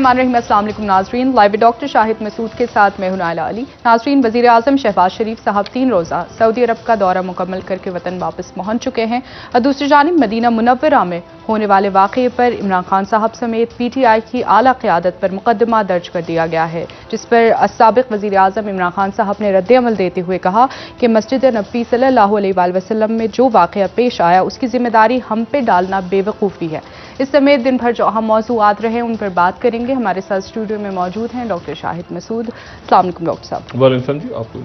अस्सलाम वालेकुम नाजरीन, लाइव डॉक्टर शाहिद मसूद के साथ मैं हूं नाइला अली। नाजरीन, वज़ीर आज़म शहबाज शरीफ साहब 3 रोज़ा सऊदी अरब का दौरा मुकम्मल करके वतन वापस पहुंच चुके हैं और दूसरी जानिब मदीना मुनव्वरा में होने वाले वाक़े पर इमरान खान साहब समेत PTI की आला क़यादत पर मुकदमा दर्ज कर दिया गया है, जिस पर साबिक़ वज़ीर आज़म इमरान खान साहब ने रद्द-ए-अमल देते हुए कहा कि मस्जिद नबी सल्लल्लाहु अलैहि वसल्लम में जो वाक़या पेश आया उसकी जिम्मेदारी हम पे डालना बेवकूफ़ी है। इस समेत दिन भर जो अहम मौज़ूआत रहे उन पर बात करेंगे। हमारे साथ स्टूडियो में मौजूद हैं डॉक्टर शाहिद मसूद। अस्सलाम वालेकुम डॉक्टर साहब। वालेकुम जी, आपको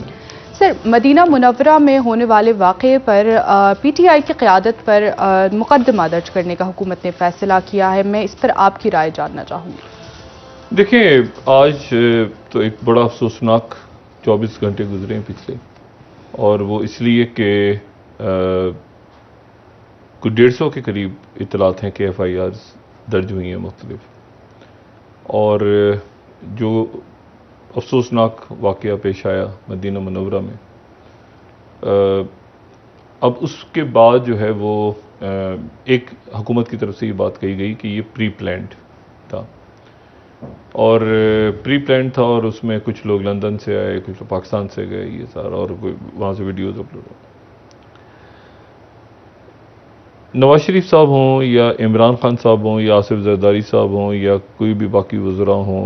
सर, मदीना मुनव्वरा में होने वाले वाक़े पर PTI की क़यादत पर मुकदमा दर्ज करने का हुकूमत ने फैसला किया है। मैं इस पर आपकी राय जानना चाहूँगी। देखिए, आज तो एक बड़ा अफसोसनाक 24 घंटे गुजरे हैं पिछले, और वो इसलिए कि कुछ 150 के करीब इतलात हैं कि FIRs दर्ज हुई हैं मुख्तलिफ, और जो अफसोसनाक वाक़या पेश आया मदीना मुनव्वरा में, अब उसके बाद जो है वो एक हुकूमत की तरफ से ये बात कही गई कि ये प्री प्लान्ड था, और प्री प्लान्ड था, और उसमें कुछ लोग लंदन से आए, कुछ लोग पाकिस्तान से गए, ये सारा, और वहाँ से वीडियोज़ अपलोड हो। नवाज शरीफ साहब हों या इमरान खान साहब हों या आसिफ जरदारी साहब हों या कोई भी बाकी वज़रा हों,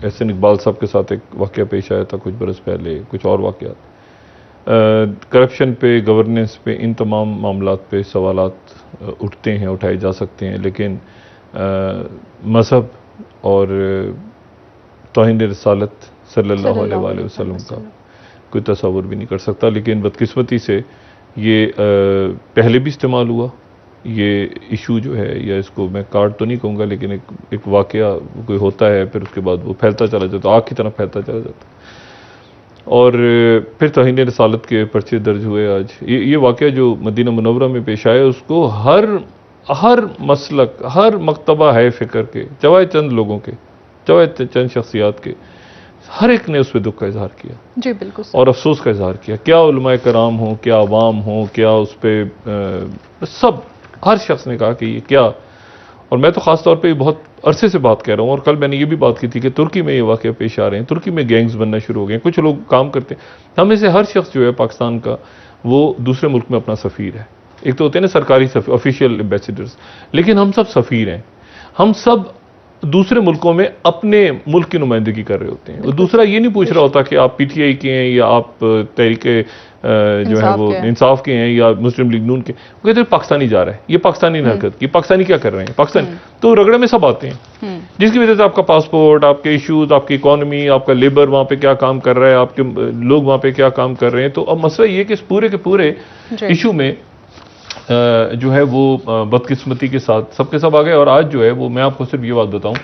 एहसन इकबाल साहब के साथ एक वाक़या पेश आया था कुछ बरस पहले, कुछ और वाक़यात, करप्शन पे, गवर्नेंस पे, इन तमाम मामलात पे सवालात उठते हैं, उठाए जा सकते हैं, लेकिन मज़हब और तौहीन रिसालत सल्लल्लाहु अलैहि वसल्लम का कोई तसव्वुर भी नहीं कर सकता। लेकिन बदकिस्मती से ये पहले भी इस्तेमाल हुआ, ये इशू जो है, या इसको मैं कार्ड तो नहीं कहूँगा, लेकिन एक वाक़या कोई होता है, फिर उसके बाद वो फैलता चला जाता, आग की तरह फैलता चला जाता, और फिर तौहीन रिसालत के पर्चे दर्ज हुए। आज ये वाक़या जो मदीना मुनव्वरा में पेश आया, उसको हर मसलक, हर मकतबा है फ़िक्र के, चवाए चंद लोगों के, चवाए चंद शख्सियात के, हर एक ने उस पर दुख का इजहार किया जी, बिल्कुल, और अफसोस का इजहार किया। क्या उलमाए कराम हो, क्या अवाम हो, क्या उस पर सब, हर शख्स ने कहा कि ये क्या। और मैं तो ख़ास तौर पे बहुत अरसे से बात कह रहा हूँ, और कल मैंने ये भी बात की थी कि तुर्की में ये वाक़या पेश आ रहे हैं, तुर्की में गैंग्स बनना शुरू हो गए हैं, कुछ लोग काम करते हैं। हम में से हर शख्स जो है पाकिस्तान का, वो दूसरे मुल्क में अपना सफ़ीर है। एक तो होते हैं ना सरकारी ऑफिशियल एम्बेसडर्स, लेकिन हम सब सफ़ीर हैं। हम सब दूसरे मुल्कों में अपने मुल्क की नुमाइंदगी कर रहे होते हैं। और दूसरा ये नहीं पूछ रहा होता कि आप PTI के हैं या आप तहरीक जो है वो इंसाफ के हैं या मुस्लिम लीग नून के। वो कहते हैं पाकिस्तानी जा रहा है, ये पाकिस्तानी हरकत की, पाकिस्तानी क्या कर रहे हैं, पाकिस्तानी। तो रगड़े में सब आते हैं, जिसकी वजह से आपका पासपोर्ट, आपके इशूज, आपकी इकॉनमी, आपका लेबर वहाँ पे क्या काम कर रहा है, आपके लोग वहाँ पे क्या काम कर रहे हैं। तो अब मसला ये कि इस पूरे के पूरे इशू में जो है वो बदकिस्मती के साथ सबके सब आ गए। और आज जो है वो, मैं आपको सिर्फ ये बात बताऊं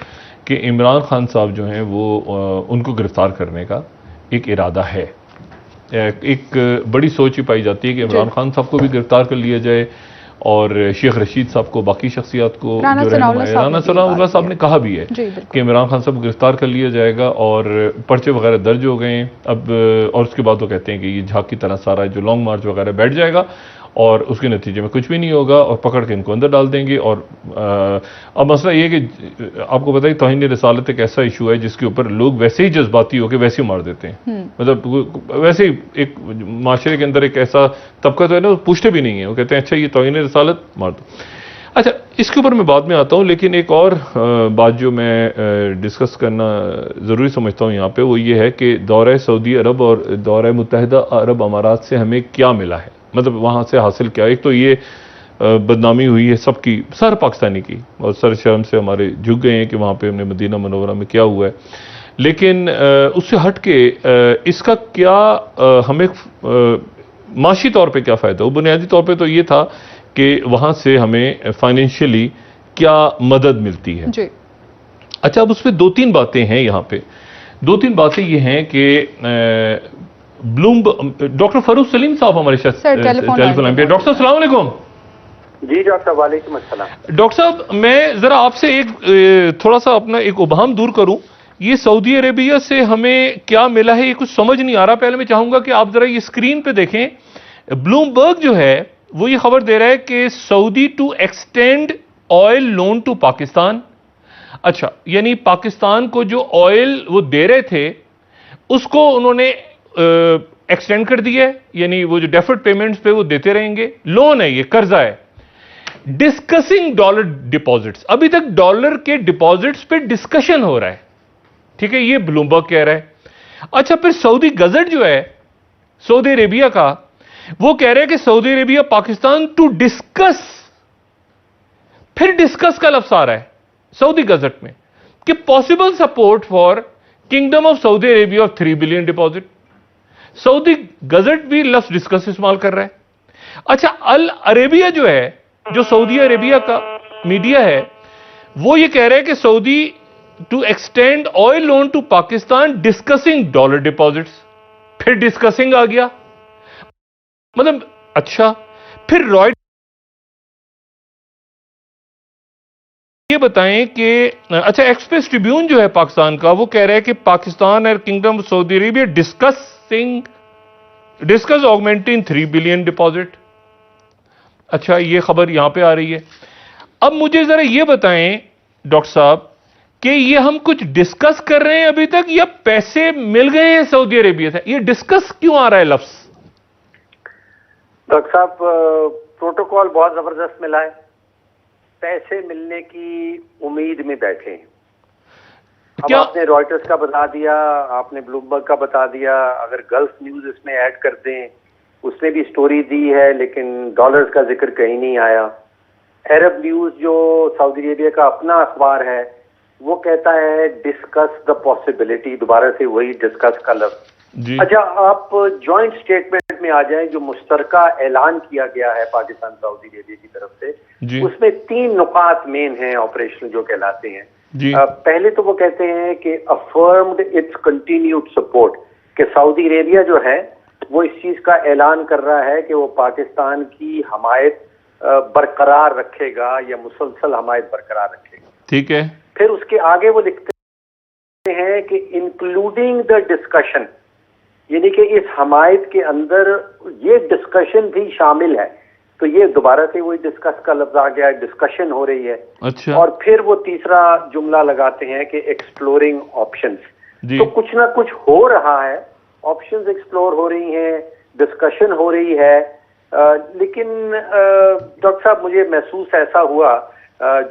कि इमरान खान साहब जो हैं वो उनको गिरफ्तार करने का एक इरादा है। एक बड़ी सोच ही पाई जाती है कि इमरान खान साहब को भी गिरफ्तार कर लिया जाए, और शेख रशीद साहब को, बाकी शख्सियात को, राना सनाउल्लाह साहब ने कहा भी है कि इमरान खान साहब को गिरफ्तार कर लिया जाएगा, और पर्चे वगैरह दर्ज हो गए हैं अब। और उसके बाद वो कहते हैं कि ये झाग की तरह सारा जो लॉन्ग मार्च वगैरह बैठ जाएगा, और उसके नतीजे में कुछ भी नहीं होगा, और पकड़ के इनको अंदर डाल देंगे। और अब मसला ये है कि आपको पता है तौहीन रिसालत एक ऐसा इशू है जिसके ऊपर लोग वैसे ही जज्बाती होकर वैसे ही मार देते हैं। मतलब वैसे ही एक माशरे के अंदर एक ऐसा तबका तो है ना, वो पूछते भी नहीं है, वो कहते हैं अच्छा ये तौहीन रिसालत, मार दो। अच्छा, इसके ऊपर मैं बाद में आता हूँ, लेकिन एक और बात जो मैं डिस्कस करना ज़रूरी समझता हूँ यहाँ पे, वो ये है कि दौरे सऊदी अरब और दौरे मुत्तहिदा अरब अमारात से हमें क्या मिला है, मतलब वहाँ से हासिल क्या। एक तो ये बदनामी हुई है सबकी, सर पाकिस्तानी की, और सर शर्म से हमारे झुक गए हैं कि वहाँ पे हमने मदीना मुनव्वरा में क्या हुआ है। लेकिन उससे हट के इसका क्या हमें माशी तौर पे क्या फ़ायदा हो। बुनियादी तौर पे तो ये था कि वहाँ से हमें फाइनेंशियली क्या मदद मिलती है जी। अच्छा, अब उसमें 2-3 बातें हैं यहाँ पे। 2-3 बातें ये हैं कि डॉक्टर फरूख सलीम साहब हमारे साथ टेलीफोन पे। डॉक्टर अस्सलाम वालेकुम। जी डॉक्टर, वालेकुम अस्सलाम। डॉक्टर साहब, मैं जरा आपसे एक थोड़ा सा अपना एक उबहम दूर करूं। ये सऊदी अरेबिया से हमें क्या मिला है, ये कुछ समझ नहीं आ रहा। पहले मैं चाहूंगा कि आप जरा ये स्क्रीन पे देखें। ब्लूमबर्ग जो है वो ये खबर दे रहा है कि Saudi to extend oil loan to Pakistan, अच्छा, यानी पाकिस्तान को जो ऑयल वो दे रहे थे उसको उन्होंने एक्सटेंड कर दिया है, यानी वो जो डेफर्ड पेमेंट्स पे वो देते रहेंगे। लोन है, ये कर्जा है। डिस्कसिंग डॉलर डिपॉजिट्स, अभी तक डॉलर के डिपॉजिट्स पे डिस्कशन हो रहा है, ठीक है, ये ब्लूमबर्ग कह रहा है। अच्छा, फिर सऊदी गजट जो है सऊदी अरेबिया का, वो कह रहे हैं कि Saudi Arabia Pakistan to discuss, फिर डिस्कस का लफ्ज आ रहा है सऊदी गजट में कि possible support for kingdom of Saudi Arabia of 3 billion deposit. Saudi gazette भी लफ्ज डिस्कस इस्तेमाल कर रहा है। अच्छा, अल अरेबिया जो है, जो सऊदी अरेबिया का मीडिया है, वो ये कह रहे हैं कि Saudi to extend oil loan to Pakistan discussing dollar deposits, फिर डिस्कसिंग आ गया, मतलब अच्छा। फिर रॉय ये बताएं कि अच्छा, एक्सप्रेस ट्रिब्यून जो है पाकिस्तान का, वो कह रहा है कि पाकिस्तान और kingdom Saudi Arabia discuss augmenting 3 billion deposit. अच्छा, ये खबर यहां पे आ रही है। अब मुझे जरा ये बताएं डॉक्टर साहब कि ये हम कुछ डिस्कस कर रहे हैं अभी तक, या पैसे मिल गए हैं सऊदी अरेबिया से? ये डिस्कस क्यों आ रहा है लफ्ज? डॉक्टर साहब, प्रोटोकॉल बहुत जबरदस्त मिला है, पैसे मिलने की उम्मीद में बैठे हैं। अब आपने रॉयटर्स का बता दिया, आपने ब्लूमबर्ग का बता दिया, अगर गल्फ न्यूज इसमें ऐड कर दें, उसने भी स्टोरी दी है लेकिन डॉलर्स का जिक्र कहीं नहीं आया। अरब न्यूज जो सऊदी अरेबिया का अपना अखबार है, वो कहता है डिस्कस द पॉसिबिलिटी, दोबारा से वही डिस्कस का लफ्ज। अच्छा, आप जॉइंट स्टेटमेंट में आ जाएं जो मुश्तरका ऐलान किया गया है पाकिस्तान सऊदी अरेबिया की तरफ से, उसमें 3 नुकात मेन हैं ऑपरेशनल जो कहलाते हैं। पहले तो वो कहते हैं कि अफर्म्ड इट्स कंटिन्यूड सपोर्ट, कि सऊदी अरेबिया जो है वो इस चीज का ऐलान कर रहा है कि वो पाकिस्तान की हमायत बरकरार रखेगा या मुसलसल हमायत बरकरार रखेगा। ठीक है। फिर उसके आगे वो लिखते हैं कि इंक्लूडिंग द डिस्कशन, यानी कि इस हमायत के अंदर ये डिस्कशन भी शामिल है। तो ये दोबारा से वही डिस्कस का लफ्ज आ गया है, डिस्कशन हो रही है। अच्छा। और फिर वो तीसरा जुमला लगाते हैं कि एक्सप्लोरिंग ऑप्शंस। तो कुछ ना कुछ हो रहा है, ऑप्शंस एक्सप्लोर हो रही हैं, डिस्कशन हो रही है। लेकिन डॉक्टर साहब, मुझे महसूस ऐसा हुआ,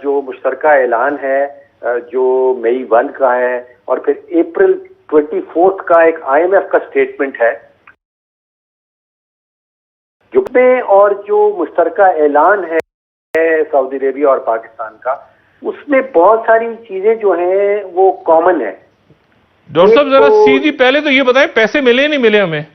जो मुश्तरका ऐलान है जो मई 1 का है और फिर अप्रैल 24 का एक IMF का स्टेटमेंट है, में और जो मुश्तरका ऐलान है सऊदी अरेबिया और पाकिस्तान का, उसमें बहुत सारी चीजें जो हैं वो कॉमन है। डॉक्टर साहब, जरा सीधी पहले तो ये बताएं, पैसे मिले नहीं मिले? हमें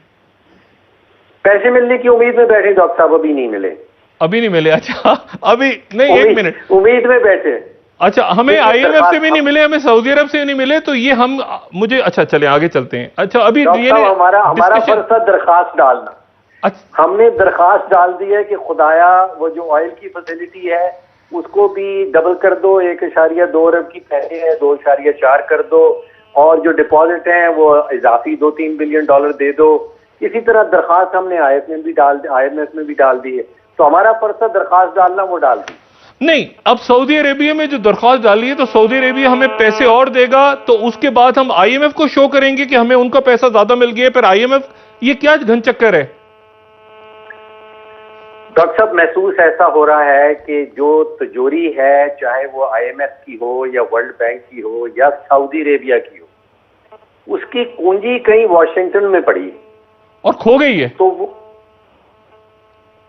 पैसे मिलने की उम्मीद में बैठे डॉक्टर साहब, अभी नहीं मिले। अभी नहीं मिले? अच्छा, अभी नहीं, एक मिनट, उम्मीद में बैठे। अच्छा, हमें IMF से भी नहीं मिले, हमें सऊदी अरब से नहीं मिले, तो ये हम मुझे, अच्छा चले आगे चलते हैं। अच्छा, अभी हमारा फर्ज था दरखास्त डालना। अच्छा। हमने दरखास्त डाल दी है कि खुदाया वो जो ऑयल की फैसिलिटी है उसको भी डबल कर दो, 1.2 अरब की पहले है 2.4 कर दो, और जो डिपॉजिट है वो इजाफी 2-3 बिलियन डॉलर दे दो। इसी तरह दरखास्त हमने IMF में भी डाल दी है। तो हमारा फर्ज था दरखास्त डालना, वो डाल दी नहीं। अब सऊदी अरेबिया में जो दरखास्त डाली है, तो सऊदी अरेबिया हमें पैसे और देगा, तो उसके बाद हम IMF को शो करेंगे कि हमें उनका पैसा ज्यादा मिल गया। फिर IMF, ये क्या घन चक्कर है? डॉक्टर साहब, महसूस ऐसा हो रहा है कि जो तिजोरी है, चाहे वो IMF की हो या वर्ल्ड बैंक की हो या सऊदी अरेबिया की हो, उसकी कुंजी कहीं वॉशिंगटन में पड़ी है और खो गई है। तो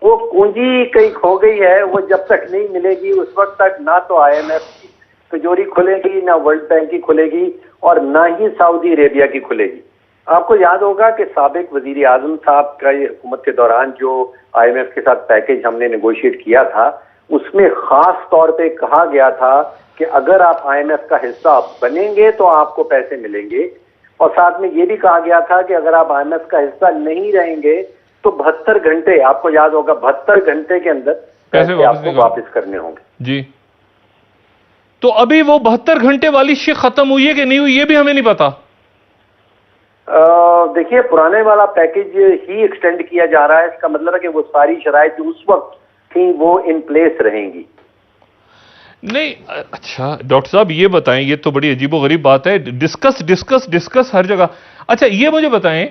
वो कुंजी कहीं खो गई है। वो जब तक नहीं मिलेगी उस वक्त तक ना तो IMF की तिजोरी खुलेगी, ना वर्ल्ड बैंक की खुलेगी, और ना ही सऊदी अरेबिया की खुलेगी। आपको याद होगा कि साबिक वजीर आजम साहब का हुकूमत के दौरान जो IMF के साथ पैकेज हमने नेगोशिएट किया था, उसमें खास तौर पे कहा गया था कि अगर आप IMF का हिस्सा बनेंगे तो आपको पैसे मिलेंगे, और साथ में ये भी कहा गया था कि अगर आप IMF का हिस्सा नहीं रहेंगे तो 72 घंटे, आपको याद होगा, 72 घंटे के अंदर पैसे आपको वापस करने होंगे। जी। तो अभी वो 72 घंटे वाली शिक खत्म हुई है कि नहीं हुई, ये भी हमें नहीं पता। देखिए, पुराने वाला पैकेज ही एक्सटेंड किया जा रहा है। इसका मतलब है कि वो सारी शराइत उस वक्त थी वो इन प्लेस रहेंगी। नहीं, अच्छा डॉक्टर साहब ये बताएं, ये तो बड़ी अजीबोगरीब बात है, डिस्कस डिस्कस डिस्कस हर जगह। अच्छा ये मुझे बताएं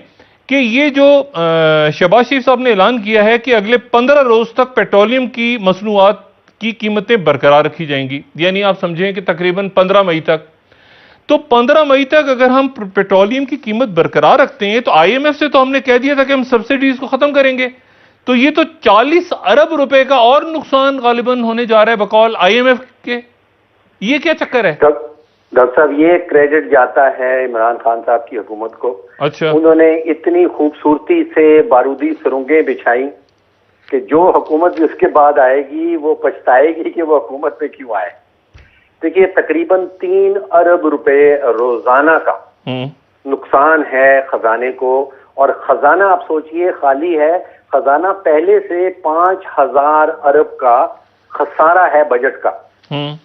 कि ये जो शहबाज शरीफ साहब ने ऐलान किया है कि अगले 15 रोज तक पेट्रोलियम की मसनूआत की कीमतें बरकरार रखी जाएंगी, यानी आप समझें कि तकरीबन 15 मई तक। तो 15 मई तक अगर हम पेट्रोलियम की कीमत बरकरार रखते हैं तो आईएमएफ से तो हमने कह दिया था कि हम सब्सिडीज को खत्म करेंगे, तो ये तो 40 अरब रुपए का और नुकसान गालिबन होने जा रहा है बकौल आईएमएफ के। ये क्या चक्कर है डॉक्टर साहब? ये क्रेडिट जाता है इमरान खान साहब की हुकूमत को। अच्छा, उन्होंने इतनी खूबसूरती से बारूदी सुरंगें बिछाई कि जो हुकूमत भी उसके बाद आएगी वो पछताएगी कि वो हुकूमत पे क्यों आए। देखिए तकरीबन 3 अरब रुपए रोजाना का नुकसान है खजाने को, और खजाना आप सोचिए खाली है, खजाना पहले से 5000 अरब का खसारा है बजट का।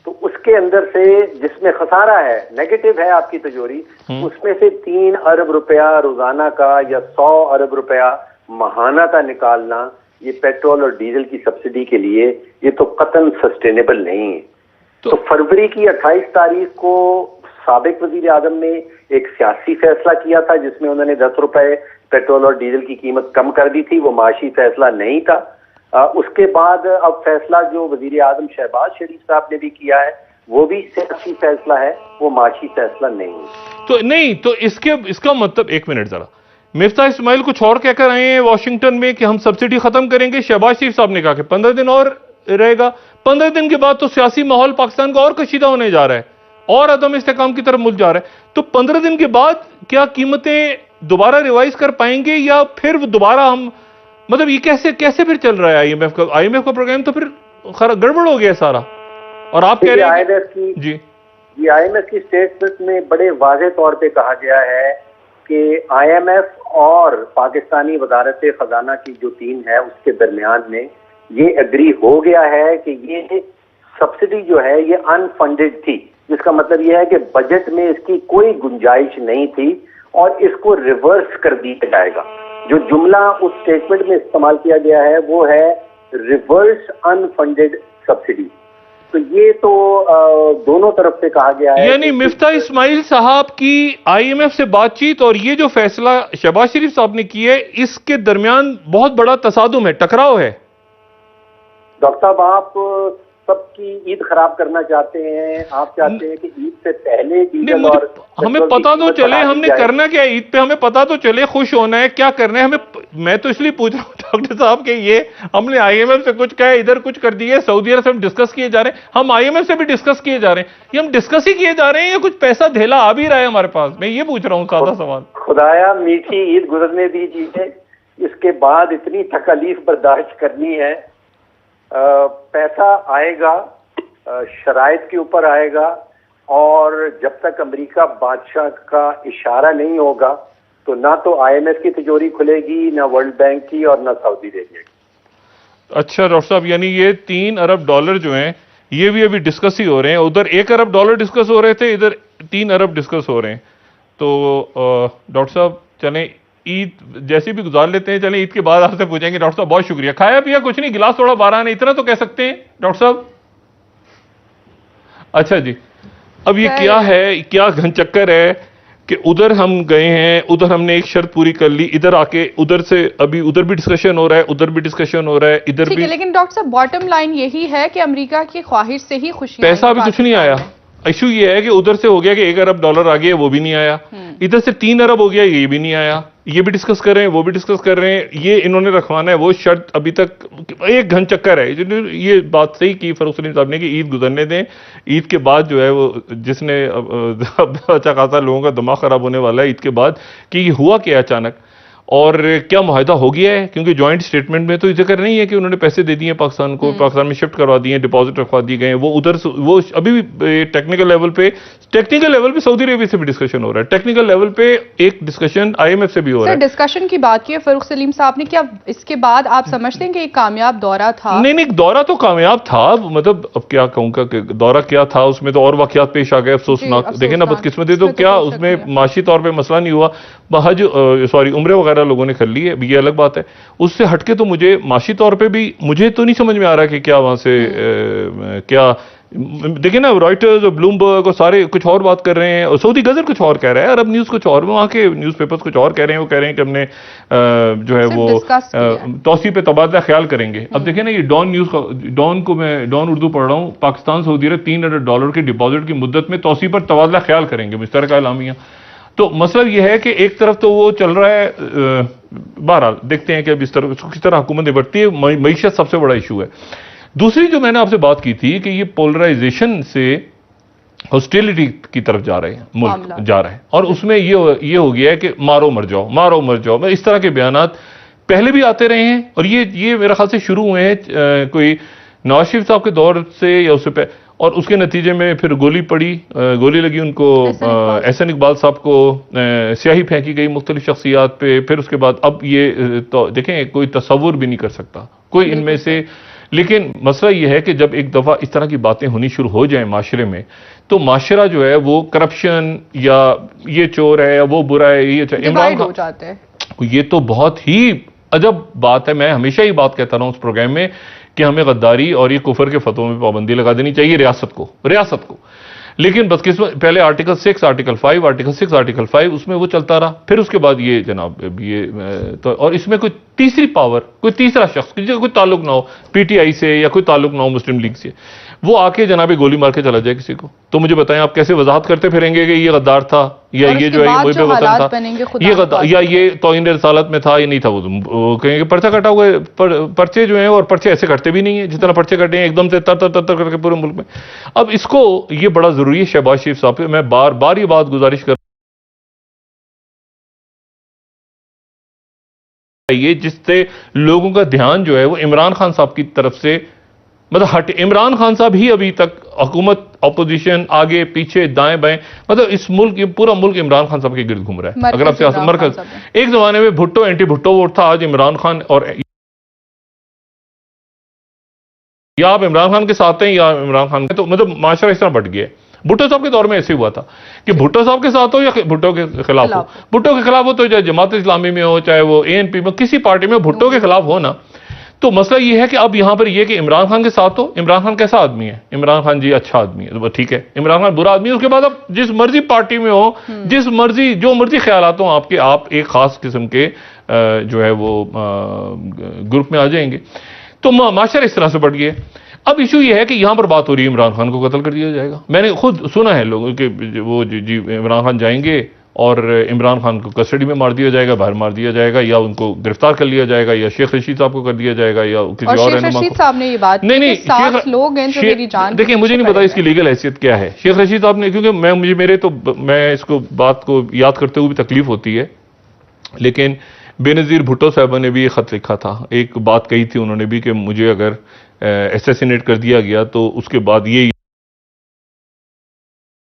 तो उसके अंदर से जिसमें खसारा है, नेगेटिव है आपकी तिजोरी, उसमें से 3 अरब रुपया रोजाना का या 100 अरब रुपया माहाना का निकालना, ये पेट्रोल और डीजल की सब्सिडी के लिए ये तो कतन सस्टेनेबल नहीं है। तो फरवरी की 28 तारीख को साबिक वजीर आजम ने एक सियासी फैसला किया था जिसमें उन्होंने 10 रुपए पेट्रोल और डीजल की कीमत कम कर दी थी, वो माशी फैसला नहीं था। उसके बाद अब फैसला जो वजीर आजम शहबाज शरीफ साहब ने भी किया है वो भी सियासी फैसला है, वो माशी फैसला नहीं है। तो नहीं, तो इसका मतलब, एक मिनट जरा, मिफ्ता इस्माइल कुछ और कहकर आए हैं वॉशिंगटन में कि हम सब्सिडी खत्म करेंगे, शहबाज शरीफ साहब ने कहा कि 15 दिन और रहेगा। 15 दिन के बाद तो सियासी माहौल पाकिस्तान का और कशीदा होने जा रहा है और अदम इस्तेकाम की तरफ मुल्क जा रहा है। तो 15 दिन के बाद क्या कीमतें दोबारा रिवाइज कर पाएंगे या फिर दोबारा हम, मतलब ये कैसे फिर चल रहा है आईएमएफ का प्रोग्राम? तो फिर गड़बड़ हो गया सारा। और आप कह रहे हैं जी, ये आईएमएफ की स्टेटमेंट में बड़े वाज़ेह तौर पे कहा गया है कि आईएमएफ और पाकिस्तानी वजारत खजाना की जो टीम है उसके दरमियान में ये एग्री हो गया है कि ये सब्सिडी जो है ये अनफंडेड थी, जिसका मतलब ये है कि बजट में इसकी कोई गुंजाइश नहीं थी और इसको रिवर्स कर दिया जाएगा। जो जुमला उस स्टेटमेंट में इस्तेमाल किया गया है वो है रिवर्स अनफंडेड सब्सिडी। तो ये तो दोनों तरफ से कहा गया है। यानी मिफ्ता इस्माइल साहब की आईएमएफ से बातचीत और ये जो फैसला शहबाज शरीफ साहब ने किया है इसके दरमियान बहुत बड़ा तसादुम है, टकराव है। डॉक्टर साहब आप सबकी ईद खराब करना चाहते हैं, आप चाहते हैं कि ईद से पहले डीजल और हमें पता तो चले हमने करना क्या है ईद पे, हमें पता तो चले, खुश होना है, क्या करना है हमें। मैं तो इसलिए पूछ रहा हूँ डॉक्टर साहब कि ये हमने आईएमएफ से कुछ कहा, इधर कुछ कर दिए, सऊदी अरब से हम डिस्कस किए जा रहे हैं, हम आईएमएफ से भी डिस्कस किए जा रहे हैं, ये हम डिस्कस ही किए जा रहे हैं या कुछ पैसा धेला आ भी रहा है हमारे पास? मैं ये पूछ रहा हूँ सादा सवाल। खुदाया मीठी ईद गुजरने दीजिए, इसके बाद इतनी तकलीफ बर्दाश्त करनी है। पैसा आएगा, शराइत के ऊपर आएगा, और जब तक अमेरिका बादशाह का इशारा नहीं होगा तो ना तो आईएमएफ की तिजोरी खुलेगी, ना वर्ल्ड बैंक की, और ना सऊदी अरेबिया की। अच्छा डॉक्टर साहब, यानी ये 3 अरब डॉलर जो हैं ये भी अभी डिस्कस ही हो रहे हैं। उधर 1 अरब डॉलर डिस्कस हो रहे थे, इधर 3 अरब डिस्कस हो रहे हैं। तो डॉक्टर साहब चलें ईद जैसी भी गुजार लेते हैं, चलें ईद के बाद आपसे पूछेंगे। डॉक्टर साहब बहुत शुक्रिया। खाया पिया कुछ नहीं, गिलास थोड़ा बारह ने, इतना तो कह सकते हैं डॉक्टर साहब। अच्छा जी, अब ये क्या है, क्या घन चक्कर है कि उधर हम गए हैं, उधर हमने एक शर्त पूरी कर ली, इधर आके उधर से अभी उधर भी डिस्कशन हो रहा है, उधर भी डिस्कशन हो रहा है, इधर भी। लेकिन डॉक्टर साहब बॉटम लाइन यही है कि अमेरिका की ख्वाहिश से ही खुशी, पैसा अभी कुछ नहीं आया। इशू ये है कि उधर से हो गया कि 1 अरब डॉलर आ गया, वो भी नहीं आया, इधर से 3 अरब हो गया, ये भी नहीं आया, ये भी डिस्कस कर रहे हैं, वो भी डिस्कस कर रहे हैं, ये इन्होंने रखवाना है, वो शर्त अभी तक एक घन चक्कर है। ये बात सही की फरूख सलीम साहब ने कि ईद गुजरने दें, ईद के बाद जो है वो जिसने अच्छा खासा लोगों का दिमाग खराब होने वाला है ईद के बाद कि ये हुआ क्या अचानक और क्या मुआहदा हो गया है। क्योंकि ज्वाइंट स्टेटमेंट में तो जिक्र नहीं है कि उन्होंने पैसे दे दिए पाकिस्तान को, पाकिस्तान में शिफ्ट करवा दिए, डिपॉजिट रखवा दिए गए, वो उधर वो अभी भी टेक्निकल लेवल पे सऊदी अरेबिया से भी डिस्कशन हो रहा है, टेक्निकल लेवल पे एक डिस्कशन आईएमएफ से भी हो रहा है। डिस्कशन की बात की है फरूख सलीम साहब ने, क्या इसके बाद आप समझते हैं कि एक कामयाब दौरा था? नहीं, दौरा तो कामयाब था, मतलब अब क्या कहूँगा कि दौरा क्या था, उसमें तो और वाकयात पेश आ गए अफसोसनाक। देखें ना बदकिस्मती, तो क्या उसमें माशी तौर पर मसला नहीं हुआ, हज सॉरी उम्रे वगैरह लोगों ने कर ली है, ये अलग बात है। उससे हटके तो मुझे माशी तौर पे भी मुझे तो नहीं समझ में आ रहा कि क्या वहां से क्या देखिए ना, रॉयटर्स और ब्लूमबर्ग और सारे कुछ और बात कर रहे हैं, और सऊदी गजर कुछ और कह रहा है, अरब न्यूज़ कुछ और, वहाँ के न्यूज़पेपर्स कुछ और कह रहे हैं। वो कह रहे हैं कि हमने जो है वो तौसी पे तबादला ख्याल करेंगे। अब देखिए ना, ये डॉन न्यूज़ का, डॉन उर्दू पढ़ रहा हूँ, पाकिस्तान सऊदी अरब $300 की डिपॉजिट की मुद्दत में तौसी पर तबादला ख्याल करेंगे, इस तरह का एलामिया। तो मतलब यह है कि एक तरफ तो वो चल रहा है, बहरहाल देखते हैं कि अब इस तरह किस तरह हुकूमत निपटती है। मईशत सबसे बड़ा इशू है। दूसरी जो मैंने आपसे बात की थी कि ये पोलराइजेशन से हॉस्टिलिटी की तरफ जा रहे हैं, मुल्क जा रहे हैं, और उसमें ये हो गया है कि मारो मर जाओ, मारो मर जाओ। इस तरह के बयानात पहले भी आते रहे हैं, और ये मेरे ख्याल से शुरू हुए हैं कोई नवाज शरीफ साहब के दौर से या उससे पहले, और उसके नतीजे में फिर गोली पड़ी, गोली लगी उनको, एहसन इकबाल साहब को स्याही फेंकी गई मुख्तलिफ शख्सियात पे। फिर उसके बाद अब ये तो देखें, कोई तस्वुर भी नहीं कर सकता कोई इनमें से। लेकिन मसला यह है कि जब एक दफ़ा इस तरह की बातें होनी शुरू हो जाएं माशरे में, तो माशरा जो है वो करप्शन या ये चोर है या वो बुरा है, ये इमरान हो जाते हैं। ये तो बहुत ही अजब बात है। मैं हमेशा ही बात कहता रहा हूं उस प्रोग्राम में कि हमें गद्दारी और ये कुफर के फतवों में पाबंदी लगा देनी चाहिए रियासत को। लेकिन बदकिस्मत पहले आर्टिकल 6, आर्टिकल 5, आर्टिकल 6, आर्टिकल 5 उसमें वो चलता रहा। फिर उसके बाद ये जनाब ये तो, और इसमें कोई तीसरी पावर, कोई तीसरा शख्स जिसका कोई ताल्लुक ना हो पीटीआई से या कोई ताल्लुक ना हो मुस्लिम लीग से, वो आके जनाब गोली मार के चला जाए किसी को, तो मुझे बताएं आप कैसे वजाहत करते फिरेंगे कि ये गद्दार था या ये जो है मुझ पे वतन था, ये गद्दार या ये तौहीन रिसालत में था, ये नहीं था। वो कहेंगे पर्चा कटा हुआ है, पर्चे जो हैं, और पर्चे ऐसे कटते भी नहीं है जितना पर्चे कटे हैं एकदम से तर तर तर तर करके पूरे मुल्क में। अब इसको ये बड़ा जरूरी है शहबाज शरीफ साहब पे मैं बार बार ये बात गुजारिश कर ये जिससे लोगों का ध्यान जो है वो इमरान खान साहब की तरफ से मतलब हट। इमरान खान साहब ही अभी तक हुकूमत, ऑपोजिशन, आगे पीछे दाएं बाएं, मतलब इस मुल्क, पूरा मुल्क इमरान खान साहब के गिर्द घूम रहा है। अगर आप सियासत मरकज, एक जमाने में भुट्टो एंटी भुट्टो वोट था, आज इमरान खान, और या आप इमरान खान के साथ हैं या इमरान खान, तो मतलब माशरा इस तरह बढ़ गया है। भुट्टो साहब के दौर में ऐसे हुआ था कि भुट्टो साहब के साथ हो या भुट्टो के खिलाफ हो, भुट्टो के खिलाफ हो तो चाहे जमात इस्लामी में हो, चाहे वो एएनपी में, किसी पार्टी में भुट्टो के खिलाफ हो ना। तो मसला ये है कि अब यहां पर ये कि इमरान खान के साथ हो, इमरान खान कैसा आदमी है, इमरान खान जी अच्छा आदमी है, तो ठीक है, इमरान खान बुरा आदमी है, उसके बाद आप जिस मर्जी पार्टी में हो, जिस मर्जी जो मर्जी ख्यालात हो आपके, आप एक खास किस्म के जो है वो ग्रुप में आ जाएंगे। तो माशरा इस तरह से बढ़ गया। अब इशू ये है कि यहां पर बात हो रही है इमरान खान को कत्ल कर दिया जाएगा। मैंने खुद सुना है लोगों के वो जी इमरान खान जाएंगे और इमरान खान को कस्टडी में मार दिया जाएगा, बाहर मार दिया जाएगा, या उनको गिरफ्तार कर लिया जाएगा, या शेख रशीद साहब को कर दिया जाएगा, या किसी और रहनुमा को। साहब ने ये बात नहीं, 7 लोग हैं जो मेरी जान। देखिए मुझे नहीं पता इसकी लीगल हैसियत क्या है शेख रशीद साहब ने, क्योंकि मैं इसको बात को याद करते हुए भी तकलीफ होती है। लेकिन बेनज़ीर भुट्टो साहब ने भी एक खत लिखा था, एक बात कही थी उन्होंने भी कि मुझे अगर असैसिनेट कर दिया गया तो उसके बाद ये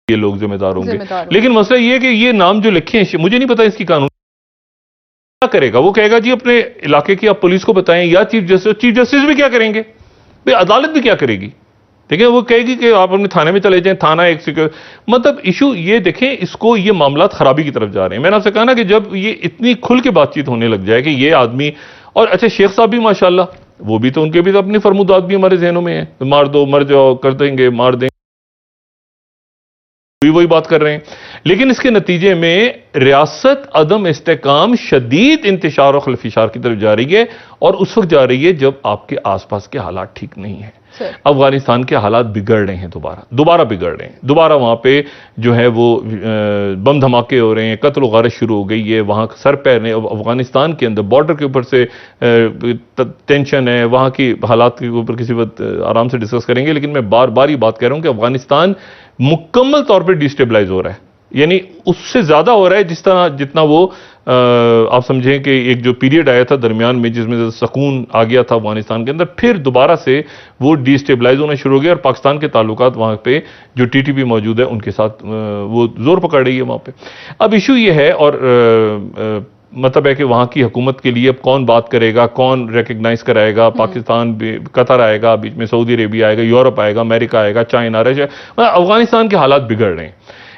लोग जिम्मेदार होंगे। लेकिन मसला ये है कि ये नाम जो लिखे हैं, मुझे नहीं पता इसकी कानून क्या करेगा। वो कहेगा जी अपने इलाके की आप पुलिस को बताएं, या चीफ जस्टिस भी क्या करेंगे, भाई अदालत भी क्या करेगी। देखिए वो कहेगी कि आप अपने थाने में चले जाएं, थाना एक सिक्योर, मतलब इशू ये देखें, इसको ये मामला खराबी की तरफ जा रहे हैं। मैंने आपसे कहा ना कि जब ये इतनी खुल के बातचीत होने लग जाए कि ये आदमी, और अच्छा शेख साहब भी माशाल्लाह, वो भी तो उनके भी तो अपनी फरमुदात भी हमारे जहनों में है, मार दो मर जाओ कर देंगे, मार देंगे, वही बात कर रहे हैं। लेकिन इसके नतीजे में रियासत अदम इस्तेकाम, शदीद इंतशार और खलफिशार की तरफ जा रही है, और उस वक्त जा रही है जब आपके आसपास के हालात ठीक नहीं है। अफगानिस्तान के हालात बिगड़ रहे हैं, दोबारा बिगड़ रहे हैं, दोबारा वहां पे जो है वो बम धमाके हो रहे हैं, कत्ल गारत शुरू हो गई है, वहां सर पैर ने अफगानिस्तान के अंदर बॉर्डर के ऊपर से टेंशन है, वहां की हालात के ऊपर किसी वक्त आराम से डिस्कस करेंगे। लेकिन मैं बार बार ये बात कह रहा हूं कि अफगानिस्तान मुकम्मल तौर पर डिस्टेबलाइज हो रहा है, यानी उससे ज्यादा हो रहा है जितना वो आप समझें कि एक जो पीरियड आया था दरमियान में जिसमें सुकून आ गया था अफगानिस्तान के अंदर, फिर दोबारा से वो डिस्टेबलाइज होना शुरू हो गया, और पाकिस्तान के ताल्लुकात वहां पे जो टीटीपी मौजूद है उनके साथ वो जोर पकड़ रही है वहां पे। अब इशू ये है, और मतलब है कि वहां की हुकूमत के लिए अब कौन बात करेगा, कौन रिकग्नाइज कराएगा। पाकिस्तान, कतर आएगा, बीच में सऊदी अरेबिया आएगा, यूरोप आएगा, अमेरिका आएगा, चाइना, रशिया, मतलब अफगानिस्तान के हालात बिगड़ रहे हैं।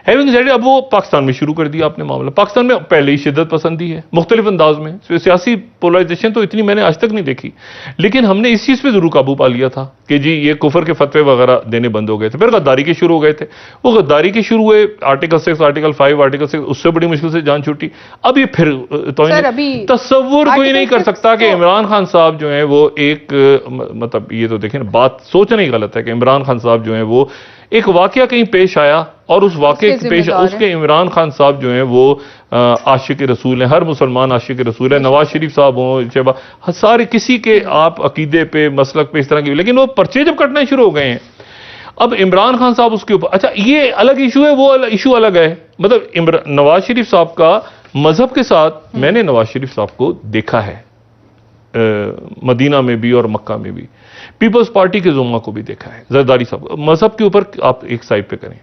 हैविंग सेड, अब वो पाकिस्तान में शुरू कर दिया आपने मामला। पाकिस्तान में पहले ही शिद्दत पसंदी है मुख्तलिफ अंदाज में, सियासी पोलराइजेशन तो इतनी मैंने आज तक नहीं देखी, लेकिन हमने इस चीज पे जरूर काबू पा लिया था कि जी ये कुफर के फतवे वगैरह देने बंद हो गए थे, फिर गद्दारी के शुरू हो गए थे। वो गद्दारी के शुरू हुए, आर्टिकल 6, आर्टिकल 5, आर्टिकल 6, उससे बड़ी मुश्किल से जान छूटी। अब ये फिर तस्वुर कोई नहीं कर सकता कि इमरान खान साहब जो है वो एक मतलब ये तो देखें बात सोचना ही गलत है कि इमरान खान साहब जो है वो एक वाकया कहीं पेश आया और उस वाकये के पेश उसके इमरान खान साहब जो है वो आशिक रसूल हैं, हर मुसलमान आशिक रसूल है। नवाज शरीफ साहब हों, सारे किसी के आप अकीदे पे मसलक पे इस तरह की, लेकिन वो पर्चे जब कटने शुरू हो गए हैं अब इमरान खान साहब उसके ऊपर, अच्छा ये अलग इशू है, वो इशू अलग है। मतलब नवाज शरीफ साहब का मजहब के साथ, मैंने नवाज शरीफ साहब को देखा है मदीना में भी और मक्का में भी, पीपल्स पार्टी के जुम्मा को भी देखा है, जरदारी साहब। मजहब के ऊपर आप एक साइड पे करें,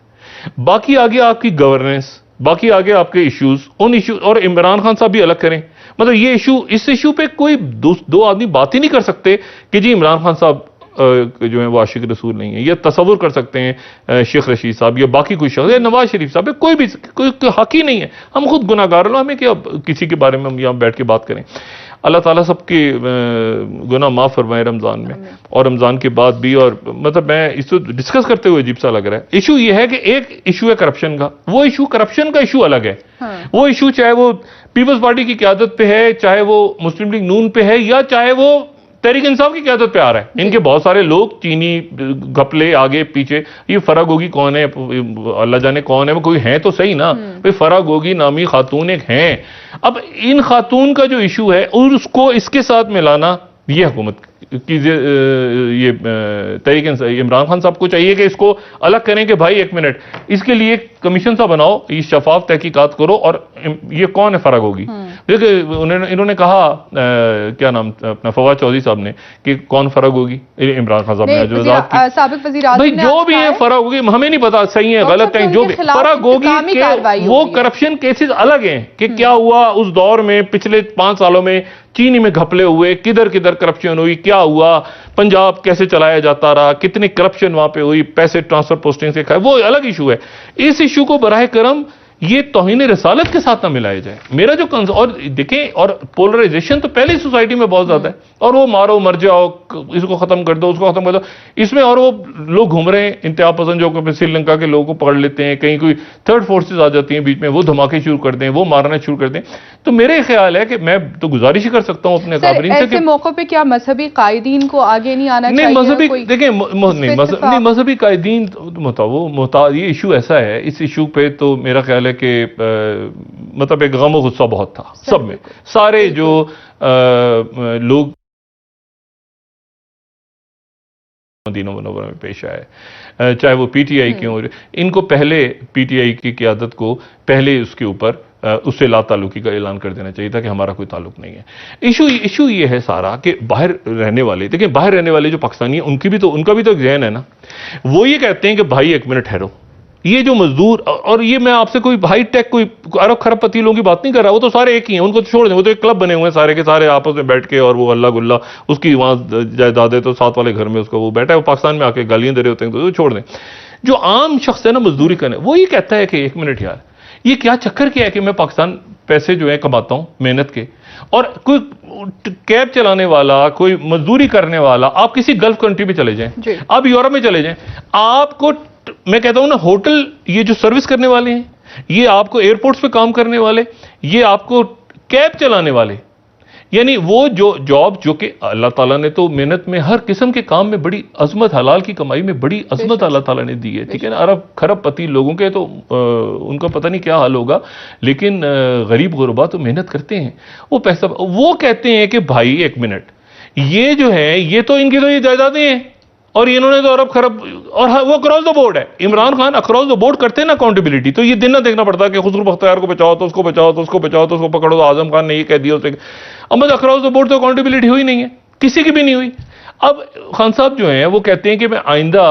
बाकी आगे आपकी गवर्नेंस, बाकी आगे आपके इश्यूज, उन इश्यूज, और इमरान खान साहब भी अलग करें। मतलब ये इशू, इस इशू पे कोई दो आदमी बात ही नहीं कर सकते कि जी इमरान खान साहब जो है वो आशिक रसूल नहीं है। ये तसव्वुर कर सकते हैं शेख रशीद साहब या बाकी कोई शख्स, नवाज शरीफ साहब, कोई भी कोई हक ही नहीं है। हम खुद गुनाहगार लो, हमें क्या किसी के बारे में हम यहाँ बैठ के बात करें। अल्लाह ताला सबके गुनाह माफ़ फरमाए रमज़ान में और रमज़ान के बाद भी। और मतलब मैं इसको डिस्कस करते हुए अजीब सा लग रहा है। इशू ये है कि एक इशू है करप्शन का, वो इशू करप्शन का इशू अलग है। वो इशू चाहे वो पीपल्स पार्टी की क़यादत पे है, चाहे वो मुस्लिम लीग नून पे है, या चाहे वो तहरीक इंसाफ की क़यादत पे आ रहा है। इनके बहुत सारे लोग चीनी घपले आगे पीछे, ये फराग होगी कौन है, अल्लाह जाने कौन है, वो कोई है तो सही ना भाई, फराग होगी नामी खातून एक हैं। अब इन खातून का जो इशू है और उसको इसके साथ मिलाना, ये हुकूमत की ये तहरीक इमरान खान साहब को चाहिए कि इसको अलग करें कि भाई एक मिनट, इसके लिए कमीशन सा बनाओ, ये शफाफ तहकीकात करो। और ये कौन है फराग होगी, देखिए इन्होंने कहा क्या नाम अपना फवाद चौधरी साहब ने कि कौन फराग होगी, इमरान खान साहब ने जो साबिक वज़ीर आज़म भाई जो भी है फराग होगी, हमें नहीं पता सही है गलत है, जो भी फराग होगी, वो करप्शन केसेस अलग हैं कि क्या हुआ उस दौर में, पिछले 5 सालों में चीनी में घपले हुए, किधर किधर करप्शन हुई, क्या हुआ, पंजाब कैसे चलाया जाता रहा, कितनी करप्शन वहां पे हुई, पैसे ट्रांसफर पोस्टिंग से खाए, वो अलग इशू है। इस इशू को बराह करम ये तौहीन रसालत के साथ ना मिलाया जाए। मेरा जो और देखें, और पोलराइजेशन तो पहले सोसाइटी में बहुत ज्यादा है, और वो मारो मर जाओ, इसको खत्म कर दो, उसको खत्म कर दो, इसमें और वो लोग घूम रहे हैं इंतहा पसंद, जो श्रीलंका के लोगों को पकड़ लेते हैं, कहीं कोई थर्ड फोर्सेज आ जाती हैं बीच में, वो धमाके शुरू कर दें, वो मारना शुरू कर दें। तो मेरे ख्याल है कि मैं तो गुजारिश ही कर सकता हूँ अपने काबरीन से, ऐसे मौकों पे क्या मजहबी कायदीन को आगे नहीं आना चाहिए? मजहबी देखें, नहीं मजहबी कायदीन ये इशू ऐसा है, इस इशू पे तो मेरा ख्याल है कि मतलब एक गम और गुस्सा बहुत था सब में, सारे जो लोग मदीना मुनव्वरा में पेश आए, चाहे वो पीटीआई के हों, इनको पहले पीटीआई की क़यादत को पहले उसके ऊपर उससे ला ताल्लुकी का ऐलान कर देना चाहिए था कि हमारा कोई ताल्लुक नहीं है। इशू ये है सारा कि बाहर रहने वाले, देखिए बाहर रहने वाले जो पाकिस्तानी हैं उनका भी तो एक जहन है ना, वो ये कहते हैं कि भाई एक मिनट ठहरो, ये जो मजदूर, और ये मैं आपसे कोई हाई टेक कोई अरब खरबपति लोगों की बात नहीं कर रहा, वो तो सारे एक ही हैं, उनको तो छोड़ दें, वो तो एक क्लब बने हुए हैं सारे के सारे आपस में बैठ के, और वो अल्लाह गुल्ला उसकी वहां जायदाद तो साथ वाले घर में उसका वो बैठा है, वो पाकिस्तान में आके गालियां दे रहे होते हैं, तो छोड़ दें। जो आम शख्स है ना मजदूरी करने, वो ये कहता है कि एक मिनट यार, ये क्या चक्कर क्या है कि मैं पाकिस्तान पैसे जो है कमाता हूं मेहनत के, और कोई कैब चलाने वाला, कोई मजदूरी करने वाला, आप किसी गल्फ कंट्री में चले जाएं, आप यूरोप में चले जाएं, आपको मैं कहता हूं ना, होटल ये जो सर्विस करने वाले हैं, ये आपको एयरपोर्ट्स पे काम करने वाले, ये आपको कैब चलाने वाले, यानी वो जो जॉब जो कि अल्लाह ताला ने तो मेहनत में हर किस्म के काम में बड़ी अजमत, हलाल की कमाई में बड़ी अजमत अल्लाह ताला ने दी है, ठीक है ना। अरब खरबपति लोगों के तो उनका पता नहीं क्या हाल होगा, लेकिन गरीब गुरबा तो मेहनत करते हैं, वो पैसा, वो कहते हैं कि भाई एक मिनट, ये जो है ये तो इनकी तो ये जायदादें हैं, और इन्होंने तो अरब खरब, और वो अक्रॉस द बोर्ड है, Imran Khan across the board करते हैं ना अकाउंटेबिलिटी, तो ये दिन ना देखना पड़ता कि खुसरो बख्तियार को बचाओ तो उसको बचाओ, तो उसको बचाओ तो उसको पकड़ो, तो आजम खान ने ये कह दिया उसे, अब मतलब अक्रॉस द बोर्ड तो अकाउंटेबिलिटी हुई नहीं है, किसी की भी नहीं हुई। अब खान साहब जो हैं वो कहते हैं कि मैं आइंदा,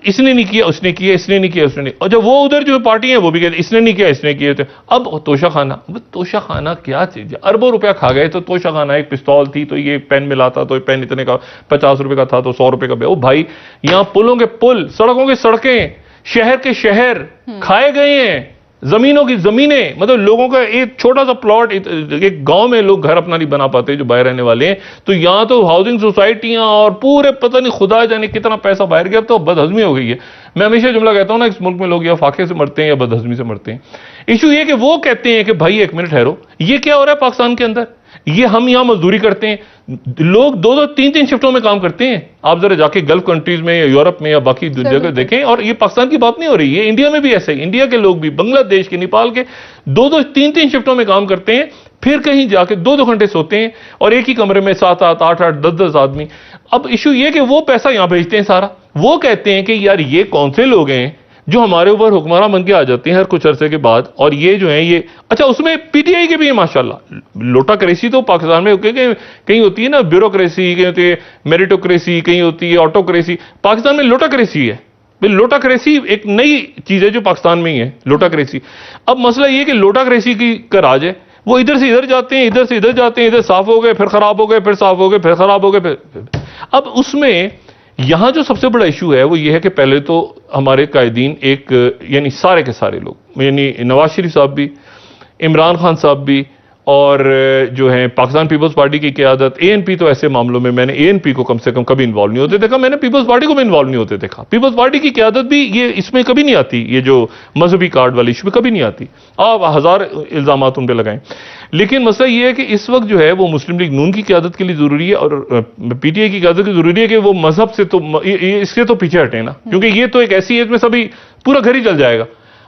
इसने नहीं किया उसने किया, इसने नहीं किया उसने नहीं, और जब वो उधर जो पार्टी है वो भी कहते इसने नहीं किया इसने किया, तो अब तोशा खाना क्या चीज है, अरबों रुपया खा गए, तो तोशा खाना, एक पिस्तौल थी तो ये पेन मिला था, तो पेन इतने का 50 रुपए का था तो 100 रुपए का, ओ भाई यहाँ पुलों के पुल, सड़कों की सड़कें, शहर के शहर खाए गए हैं, जमीनों की जमीनें, मतलब लोगों का एक छोटा सा प्लॉट, एक गांव में लोग घर अपना नहीं बना पाते जो बाहर रहने वाले हैं, तो यहां तो हाउसिंग सोसाइटियां और पूरे पता नहीं खुदा जाने कितना पैसा बाहर गया, तो बदहजमी हो गई है। मैं हमेशा जुमला कहता हूं ना, इस मुल्क में लोग या फाके से मरते हैं या बदहजमी से मरते हैं। इशू ये कि वो कहते हैं कि भाई एक मिनट ठहरो, ये क्या हो रहा है पाकिस्तान के अंदर, ये हम यहां मजदूरी करते हैं, लोग 2-2 3-3 शिफ्टों में काम करते हैं। आप जरा जाके गल्फ कंट्रीज में या यूरोप में या बाकी दुनिया को देखें, और ये पाकिस्तान की बात नहीं हो रही है, इंडिया में भी ऐसे ही, इंडिया के लोग भी, बांग्लादेश के, नेपाल के 2-2 3-3 शिफ्टों में काम करते हैं, फिर कहीं जाके 2-2 घंटे सोते हैं, और एक ही कमरे में 7-7 8-8 10-10 आदमी। अब इशू ये कि वो पैसा यहां भेजते हैं सारा, वो कहते हैं कि यार ये कौन से लोग हैं जो हमारे ऊपर हुक्मरान बन के आ जाते हैं हर कुछ अरसे के बाद, और ये जो है ये, अच्छा उसमें पीटीआई के भी है माशाल्लाह, लोटाक्रेसी तो पाकिस्तान में कहीं होती है ना, ब्यूरोक्रेसी कहीं होती है, मेरिटोक्रेसी कहीं होती है, ऑटोक्रेसी, पाकिस्तान में लोटाक्रेसी है। लोटाक्रेसी एक नई चीज है जो पाकिस्तान में ही है, लोटाक्रेसी। अब मसला ये कि लोटाक्रेसी की का राज है, वो इधर से इधर जाते हैं, इधर से इधर जाते हैं, इधर साफ हो गए फिर खराब हो गए, फिर साफ हो गए फिर खराब हो गए, फिर अब उसमें यहां जो सबसे बड़ा इशू है वो ये है कि पहले तो हमारे कायदीन एक, यानी सारे के सारे लोग, यानी नवाज शरीफ साहब भी, इमरान खान साहब भी, और जो है पाकिस्तान पीपल्स पार्टी की क़यादत, एएनपी, तो ऐसे मामलों में मैंने एएनपी को कम से कम कभी इन्वॉल्व नहीं होते देखा, मैंने पीपल्स पार्टी को भी इन्वॉल्व नहीं होते देखा। पीपल्स पार्टी की क़यादत भी ये इसमें कभी नहीं आती, ये जो मजहबी कार्ड वाली इशू में कभी नहीं आती। आप 1000 इल्जामात उन पर लगाएं, लेकिन मसला ये है कि इस वक्त जो है वो मुस्लिम लीग नून की क़यादत के लिए जरूरी है, और पीटीआई की क़यादत की जरूरी है कि वो मजहब से तो इससे तो पीछे हटे ना, क्योंकि ये तो एक ऐसी है, इसमें सभी पूरा घर ही जल जाएगा।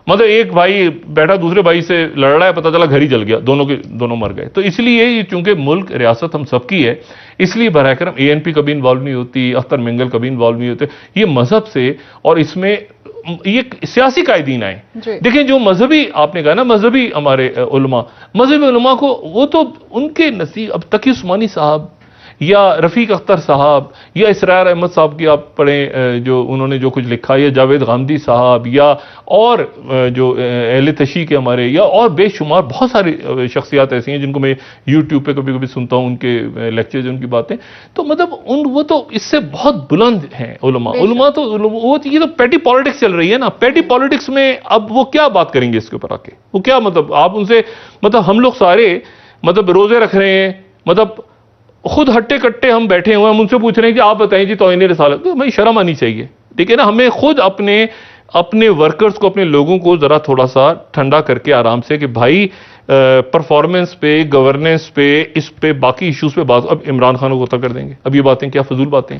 मतलब एक भाई बैठा दूसरे भाई से लड़ रहा है, पता चला घर ही जल गया, दोनों मर गए। तो इसलिए चूंकि मुल्क रियासत हम सबकी है, इसलिए बराह करम एएनपी कभी इन्वॉल्व नहीं होती, अख्तर मिंगल कभी इन्वॉल्व नहीं होते, ये मजहब से, और इसमें ये सियासी कायदीन आए। देखें जो मजहबी आपने कहा ना, मजहबी हमारे उलमा, मजहबी उलमा को वो तो उनके नसीब, अब तकी उस्मानी साहब या रफ़ीक अख्तर साहब या इसरार अहमद साहब की आप पढ़ें, जो उन्होंने जो कुछ लिखा, या जावेद गामदी साहब, या और जो अहले तशी के हमारे, या और बेशुमार बहुत सारी शख्सियात ऐसी हैं जिनको मैं यूट्यूब पे कभी कभी सुनता हूँ, उनके लेक्चर्स, उनकी बातें, तो मतलब वो तो इससे बहुत बुलंद हैं उलमा तो वो, ये तो पैटी पॉलिटिक्स चल रही है ना, पैटी पॉलिटिक्स में अब वो क्या बात करेंगे इसके ऊपर आके, वो क्या, मतलब आप उनसे, मतलब हम लोग सारे मतलब रोजे रख रहे हैं, मतलब खुद हट्टे कट्टे हम बैठे हुए, हम उनसे पूछ रहे हैं कि आप बताएं जी तौहीन रिसालत, तो भाई शर्म आनी चाहिए, ठीक है ना। हमें खुद अपने वर्कर्स को, अपने लोगों को जरा थोड़ा सा ठंडा करके आराम से, कि भाई परफॉर्मेंस पे, गवर्नेंस पे, इस पे, बाकी इश्यूज पे बात, अब इमरान खान को कत्ल कर देंगे, अब ये बातें क्या फजूल बातें,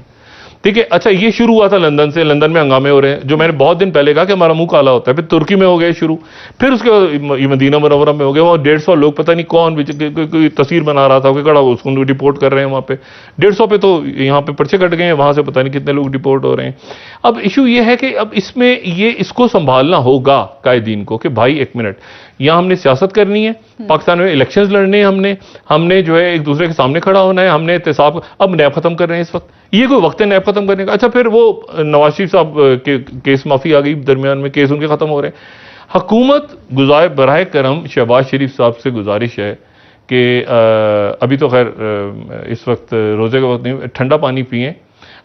ठीक है। अच्छा ये शुरू हुआ था लंदन से, लंदन में हंगामे हो रहे हैं, जो मैंने बहुत दिन पहले कहा कि हमारा मुंह काला होता है, फिर तुर्की में हो गए शुरू, फिर उसके बाद मदीना मुनव्वरा में हो गए, वहाँ 150 लोग, पता नहीं कौन कोई तस्वीर बना रहा था, कड़ा उसको रिपोर्ट कर रहे हैं वहाँ पे 150 पे, तो यहाँ पे पर्चे कट गए हैं, वहाँ से पता नहीं कितने लोग रिपोर्ट हो रहे हैं। अब इशू ये है कि अब इसमें ये इसको संभालना होगा कायदीन को, कि भाई एक मिनट, यहाँ हमने सियासत करनी है, पाकिस्तान में इलेक्शंस लड़ने हैं, हमने जो है एक दूसरे के सामने खड़ा होना है, हमने एहतसाब, अब नैब खत्म कर रहे हैं इस वक्त, ये कोई वक्त है नैब खत्म करने का। अच्छा फिर वो नवाज शरीफ साहब के केस माफी आ गई दरमियान में, केस उनके खत्म हो रहे हैं। हुकूमत बराह करम शहबाज शरीफ साहब से गुजारिश है कि अभी तो खैर इस वक्त रोजे का वक्त नहीं, ठंडा पानी पिएं,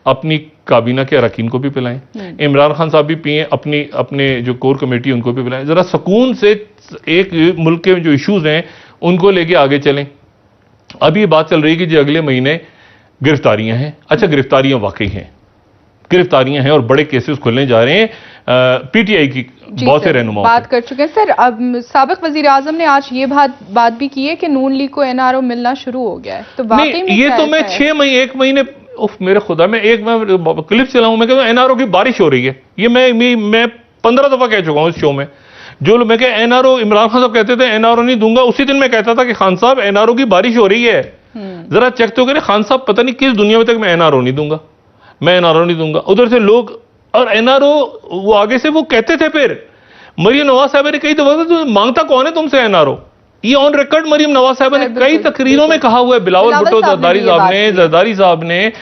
अपनी काबीना के अरकान को भी पिलाएं, इमरान खान साहब भी पिएं, अपने जो कोर कमेटी उनको भी पिलाएं, जरा सुकून से एक मुल्क के जो इश्यूज हैं उनको लेके आगे चलें। अब ये बात चल रही है कि जो अगले महीने गिरफ्तारियां हैं, अच्छा गिरफ्तारियां वाकई हैं, गिरफ्तारियां हैं और बड़े केसेस खुलने जा रहे हैं। पीटीआई की बहुत से रहनुमा बात कर चुके हैं सर। अब साबिक वजीर आजम ने आज ये बात भी की है कि नून लीग को एनआरओ मिलना शुरू हो गया है, तो वाकई में ये तो मैं 6 महीने 1 महीने, उफ मेरे खुदा, मैं क्लिप चलाऊं, मैं कहता हूं एनआरओ की बारिश हो रही है, ये मैं 15 दफा कह चुका हूं इस शो में। जो मैं कह एनआरओ, इमरान खान साहब कहते थे एनआरओ नहीं दूंगा, उसी दिन मैं कहता था कि खान साहब एनआरओ की बारिश हो रही है, जरा चेक तो करें। खान साहब पता नहीं किस दुनिया में तक मैं एनआरओ नहीं दूंगा, मैं एनआरओ नहीं दूंगा। उधर से लोग, और एनआरओ वो आगे से वो कहते थे, फिर मरियम नवाज साहब ने कई दफा, तो मांगता कौन है तुमसे एनआरओ, ये ऑन रिकॉर्ड मरियम नवाज साहब ने कई तकरीरों में कहा हुआ है, बिलावल भुट्टो जरदारी साहब ने,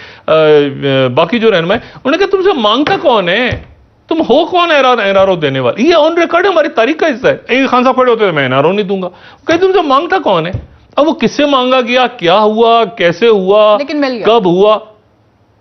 बाकी जो रहनुमा है, उन्होंने कहा तुमसे मांगता कौन है, तुम हो कौन एनआरओ देने वाले, ये ऑन रिकॉर्ड हमारी तारीख का हिस्सा है। खान साहब खड़े होते थे मैं एनआरओ नहीं दूंगा, कहीं तुमसे मांगता कौन है। अब वो किससे मांगा गया, क्या हुआ, कैसे हुआ, कब हुआ,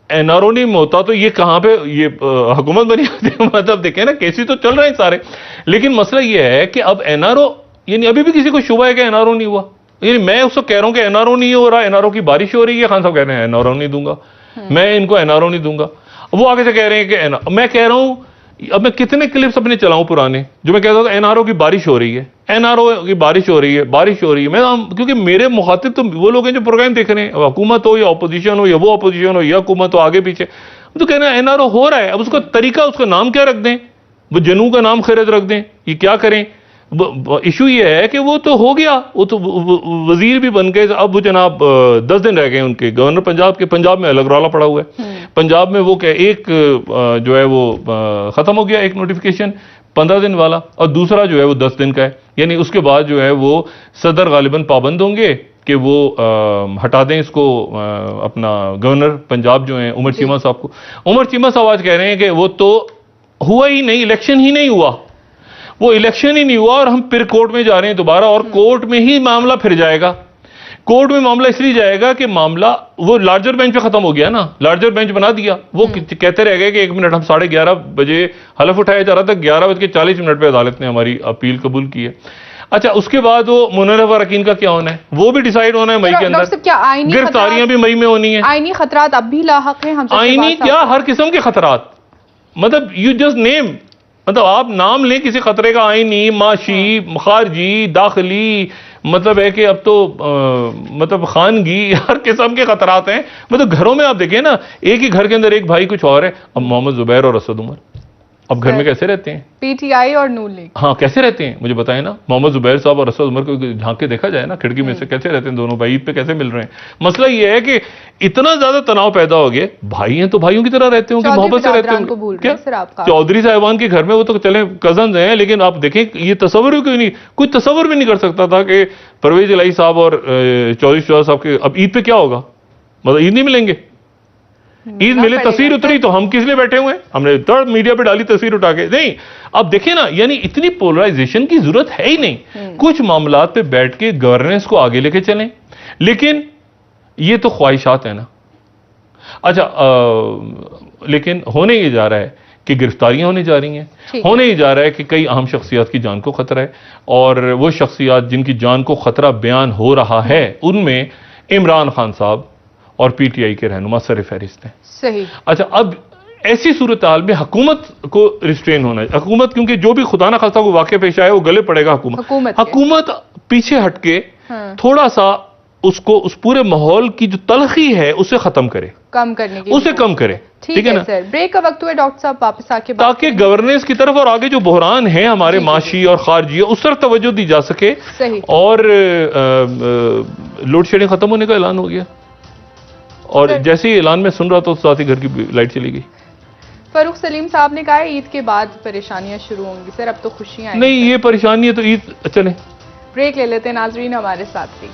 एनआरओ नहीं होता तो ये कहां पे ये हुकूमत बनी होती है। मतलब देखें ना, केसेस तो चल रहे हैं सारे, लेकिन मसला ये है कि अब एनआरओ, यानी अभी भी किसी को शुबा है कि एनआरओ नहीं हुआ। यानी मैं उसको कह रहा हूं कि एनआरओ नहीं हो रहा, एनआरओ की बारिश हो रही है, खान साहब कह रहे हैं एनआरओ नहीं दूंगा, मैं इनको एनआरओ नहीं दूंगा। वो आगे से कह रहे हैं कि मैं कह रहा हूं, अब मैं कितने क्लिप्स अपने चलाऊं पुराने, जो मैं कहता था एनआरओ की बारिश हो रही है, एनआरओ की बारिश हो रही है, बारिश हो रही है। मैं क्योंकि मेरे मुखातिब तो वो लोग हैं जो प्रोग्राम देख रहे हैं, हुकूमत हो या अपोजिशन हो या वो अपोजिशन हो या हुकूमत हो आगे पीछे, तो कहना है एनआरओ हो रहा है। अब उसका तरीका, उसका नाम क्या रख दें, वो जनू का नाम खैरत रख दें, ये क्या करें। इशू ये है कि वो तो हो गया, वो तो वजीर भी बन गए। अब वो जनाब 10 दिन रह गए उनके, गवर्नर पंजाब के, पंजाब में अलग रौला पड़ा हुआ है। पंजाब में वो क्या, एक जो है वो खत्म हो गया, एक नोटिफिकेशन 15 दिन वाला, और दूसरा जो है वो 10 दिन का है। यानी उसके बाद जो है वो सदर गालिबन पाबंद होंगे कि वो हटा दें इसको, अपना गवर्नर पंजाब जो है उमर चीमा साहब को। उमर चीमा साहब आज कह रहे हैं कि वो तो हुआ ही नहीं, इलेक्शन ही नहीं हुआ, वो इलेक्शन ही नहीं हुआ और हम फिर कोर्ट में जा रहे हैं दोबारा, और कोर्ट में ही मामला फिर जाएगा। कोर्ट में मामला इसलिए जाएगा कि मामला वो लार्जर बेंच पे खत्म हो गया ना, लार्जर बेंच बना दिया। वो कहते रह गए कि 1 मिनट, हम 11:30 बजे हलफ उठाया जा रहा था, 11:40 पे अदालत ने हमारी अपील कबूल की है। अच्छा, उसके बाद वो मुनव्वर अरकान का क्या होना है, वो भी डिसाइड होना है मई के अंदर। गिरफ्तारियां भी मई में होनी है। आईनी खतरात अब भी लाहक हैं हमसे। आईनी क्या, हर किस्म के खतरात, मतलब यू जस्ट नेम, मतलब आप नाम लें किसी खतरे का, आईनी, माशी, खारजी, दाखिली, मतलब है कि अब तो मतलब खानगी, हर किस्म के खतरात हैं। मतलब घरों में आप देखें ना, एक ही घर के अंदर एक भाई कुछ और है। अब मोहम्मद जुबैर और असद उमर अब घर में कैसे रहते हैं, पीटीआई और नून लीग, हाँ कैसे रहते हैं मुझे बताएं ना। मोहम्मद जुबैर साहब और असद उमर को झांक के देखा जाए ना खिड़की में से, कैसे रहते हैं दोनों भाई, ईद पे कैसे मिल रहे हैं। मसला ये है कि इतना ज्यादा तनाव पैदा हो गया, भाई हैं तो भाइयों की तरह रहते होंगे, मोहब्बत से रहते होंगे। क्या चौधरी साहिबान के घर में वो तो चले कजन हैं, लेकिन आप देखें ये तस्वर भी क्यों नहीं, कोई तस्वर भी नहीं कर सकता था कि परवेज इलाही साहब और चौधरी शोहर साहब के अब ईद पे क्या होगा, मतलब ईद नहीं मिलेंगे। ईद मिले, तस्वीर उतरी तो हम किस लिए बैठे हुए हैं, हमने थर्ड मीडिया पे डाली तस्वीर उठा के, नहीं। अब देखिए ना, यानी इतनी पोलराइजेशन की जरूरत है ही नहीं। कुछ मामलात पे बैठ के गवर्नेंस को आगे लेके चलें, लेकिन ये तो ख्वाहिशात है ना। अच्छा, लेकिन होने ये जा रहा है कि गिरफ्तारियां होने जा रही हैं, होने ही जा रहा है कि कई अहम शख्सियात की जान को खतरा है, और वो शख्सियात जिनकी जान को खतरा बयान हो रहा है उनमें इमरान खान साहब और पीटीआई के रहनुमा सर फहरिस्त हैं। सही। अच्छा, अब ऐसी सूरत हाल में हुकूमत को रिस्ट्रेन होना है, हुकूमत, क्योंकि जो भी खुदा ना खास्ता को वाक़या पेश आए वो गले पड़ेगा हुकूमत पीछे हटके थोड़ा सा उसको, उस पूरे माहौल की जो तलखी है उसे खत्म करे, कम करने की, उसे कम करे। ठीक है ना सर, ब्रेक का वक्त हुआ डॉक्टर साहब, वापस आके ताकि गवर्नेंस की तरफ और आगे जो बहरान है हमारे माशी और खारजी, उस तरफ तवज्जो दी जा सके। सही। और लोड शेडिंग खत्म होने का ऐलान हो गया, और जैसे ही ऐलान में सुन रहा था साथ ही घर की लाइट चली गई। फरूख सलीम साहब ने कहा ईद के बाद परेशानियां शुरू होंगी। सर, अब तो खुशियां नहीं, ये परेशानी है तो ईद, चले ब्रेक ले लेते हैं। नाजरीन हमारे साथ थी।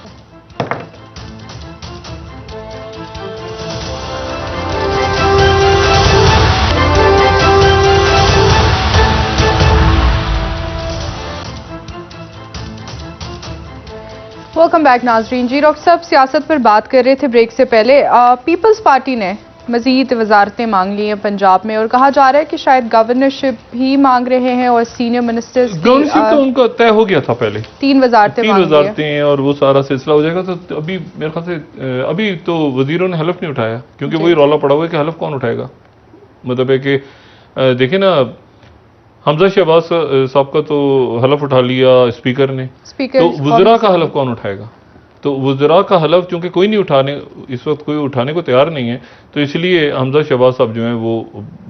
वेलकम बैक नाजरीन। जी डॉक्टर साहब, सियासत पर बात कर रहे थे ब्रेक से पहले। पीपल्स पार्टी ने मजीद वजारतें मांग ली हैं पंजाब में, और कहा जा रहा है कि शायद गवर्नरशिप भी मांग रहे हैं और सीनियर मिनिस्टर्स। गवर्नरशिप तो उनका तय हो गया था पहले, 3 वजारतें हैं, और वो सारा सिलसिला हो जाएगा। तो अभी मेरे ख्याल से अभी तो वजीरों ने हलफ नहीं उठाया, क्योंकि वही रौला पड़ा हुआ है कि हलफ कौन उठाएगा। मतलब है कि देखिए ना, हमजा शहबाज साहब का तो हलफ उठा लिया स्पीकर ने, तो वज़रा का हलफ कौन उठाएगा। तो वज़रा का हलफ चूंकि कोई नहीं उठाने, इस वक्त कोई उठाने को तैयार नहीं है, तो इसलिए हमजा शहबाज साहब जो हैं वो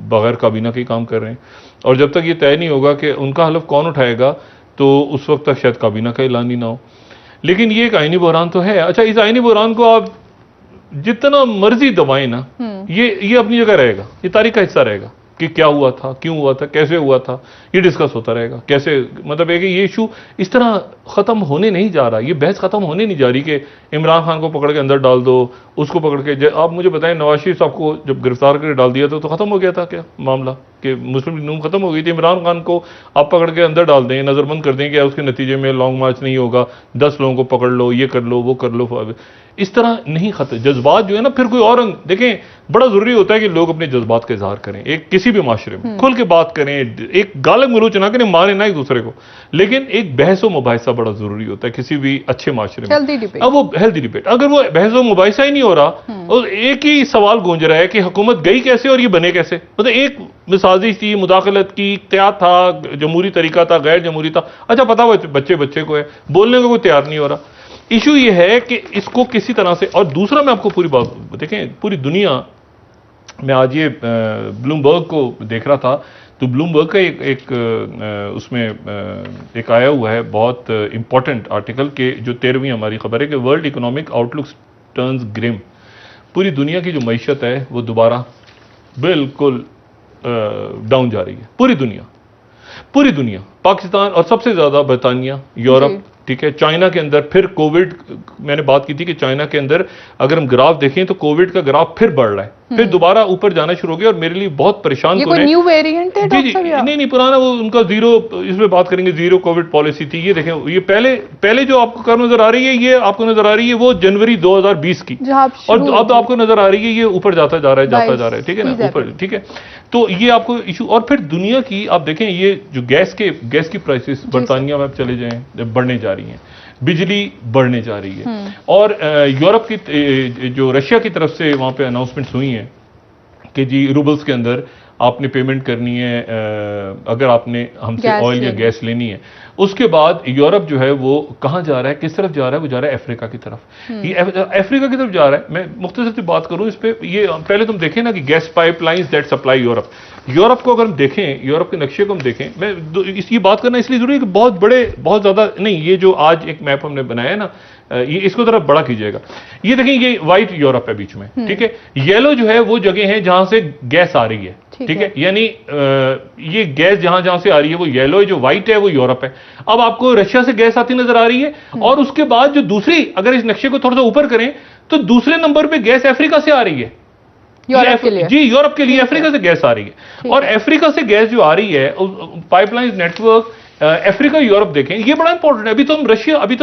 बगैर काबीना के काम कर रहे हैं। और जब तक ये तय नहीं होगा कि उनका हलफ कौन उठाएगा, तो उस वक्त तक शायद काबीना का ऐलान ही ना हो। लेकिन ये एक आईनी बहरान तो है। अच्छा, इस आईनी बहरान को आप जितना मर्जी दबाएं ना, ये अपनी जगह रहेगा, ये तारीख का हिस्सा रहेगा कि क्या हुआ था, क्यों हुआ था, कैसे हुआ था, ये डिस्कस होता रहेगा। कैसे, मतलब है कि ये इशू इस तरह ख़त्म होने नहीं जा रहा, ये बहस ख़त्म होने नहीं जा रही कि इमरान खान को पकड़ के अंदर डाल दो, उसको पकड़ के। आप मुझे बताएं, नवाज शरीफ साहब को जब गिरफ्तार करके डाल दिया था तो ख़त्म हो गया था क्या मामला? कि मुस्लिम लीग नून खत्म हो गई थी। इमरान खान को आप पकड़ के अंदर डाल दें, नजरबंद कर दें कि उसके नतीजे में लॉन्ग मार्च नहीं होगा, 10 लोगों को पकड़ लो, ये कर लो, वो कर लो, इस तरह नहीं खत्म। जज्बात जो है ना, फिर कोई और देखें, बड़ा जरूरी होता है कि लोग अपने जज्बात का इजहार करें, एक किसी भी माशरे में खुल के बात करें, एक गालक गलोच ना करें, मारे ना एक दूसरे को, लेकिन एक बहस व मुबाहिसा बड़ा जरूरी होता है किसी भी अच्छे माशरे में। अब वो हेल्दी डिबेट, अगर वो बहस व मुबाहिसा ही नहीं हो रहा और एक ही सवाल गूंज रहा है कि हुकूमत गई कैसे और ये बने कैसे, मतलब एक साजिश थी, मुदाखलत की, क्या था, जमहूरी तरीका था, गैर जमहूरी था, अच्छा पता हुआ बच्चे को है, बोलने को कोई तैयार नहीं हो रहा। इशू ये है कि इसको किसी तरह से, और दूसरा मैं आपको पूरी बात देखें, पूरी दुनिया, मैं आज ये ब्लूमबर्ग को देख रहा था, तो ब्लूमबर्ग का उसमें एक आया हुआ है बहुत इंपॉर्टेंट आर्टिकल के, जो 13वीं हमारी खबर है कि world economic outlook turns grim. पूरी दुनिया की जो मईशत है वो दोबारा बिल्कुल डाउन जा रही है, पूरी दुनिया, पाकिस्तान और सबसे ज्यादा बरतानिया, यूरोप, ठीक है, चाइना के अंदर फिर कोविड, मैंने बात की थी कि चाइना के अंदर अगर हम ग्राफ देखें तो कोविड का ग्राफ फिर बढ़ रहा है, फिर दोबारा ऊपर जाना शुरू हो गया, और मेरे लिए बहुत परेशान ये कोई न्यू वेरिएंट है? जी, नहीं पुराना, वो उनका जीरो, इसमें बात करेंगे, जीरो कोविड पॉलिसी थी। ये देखें, ये पहले जो आपको नजर आ रही है, ये आपको नजर आ रही है वो जनवरी 2020 की, और अब आपको नजर आ रही है ये ऊपर जाता जा रहा है, ठीक है ना, ऊपर, ठीक है। तो ये आपको इशू, और फिर दुनिया की आप देखें, ये जो गैस की प्राइसेस बरतानिया में चले जाएं, बढ़ने जा रही हैं, बिजली बढ़ने जा रही है, और यूरोप की जो रशिया की तरफ से वहां पे अनाउंसमेंट्स हुई हैं कि जी रूबल्स के अंदर आपने पेमेंट करनी है अगर आपने हमसे ऑयल या गैस लेनी है। उसके बाद यूरोप जो है वो कहां जा रहा है, किस तरफ जा रहा है? वो जा रहा है अफ्रीका की तरफ। ये अफ्रीका की तरफ जा रहा है। मैं मुख्तसर से बात करूं इस पे, ये पहले तुम देखें ना कि gas pipelines that supply Europe को अगर हम देखें, यूरोप के नक्शे को हम देखें, मैं इसकी बात करना इसलिए जरूरी है कि बहुत ज्यादा नहीं, ये जो आज एक मैप हमने बनाया है ना, ये इसको जरा बड़ा कीजिएगा। ये देखें, ये व्हाइट यूरोप है बीच में, ठीक है, येलो जो है वो जगह है जहां से गैस आ रही है, ठीक है, यानी ये गैस जहां से आ रही है वो येलो है, जो व्हाइट है वो यूरोप है। अब आपको रशिया से गैस आती नजर आ रही है, और उसके बाद जो दूसरी, अगर इस नक्शे को थोड़ा सा ऊपर करें तो दूसरे नंबर पे गैस अफ्रीका से आ रही है, यूरोप के लिए, जी यूरोप के लिए अफ्रीका से गैस आ रही है। और अफ्रीका से गैस जो आ रही है, पाइपलाइन नेटवर्क अफ्रीका यूरोप देखें, ये बड़ा इंपॉर्टेंट है। अभी तो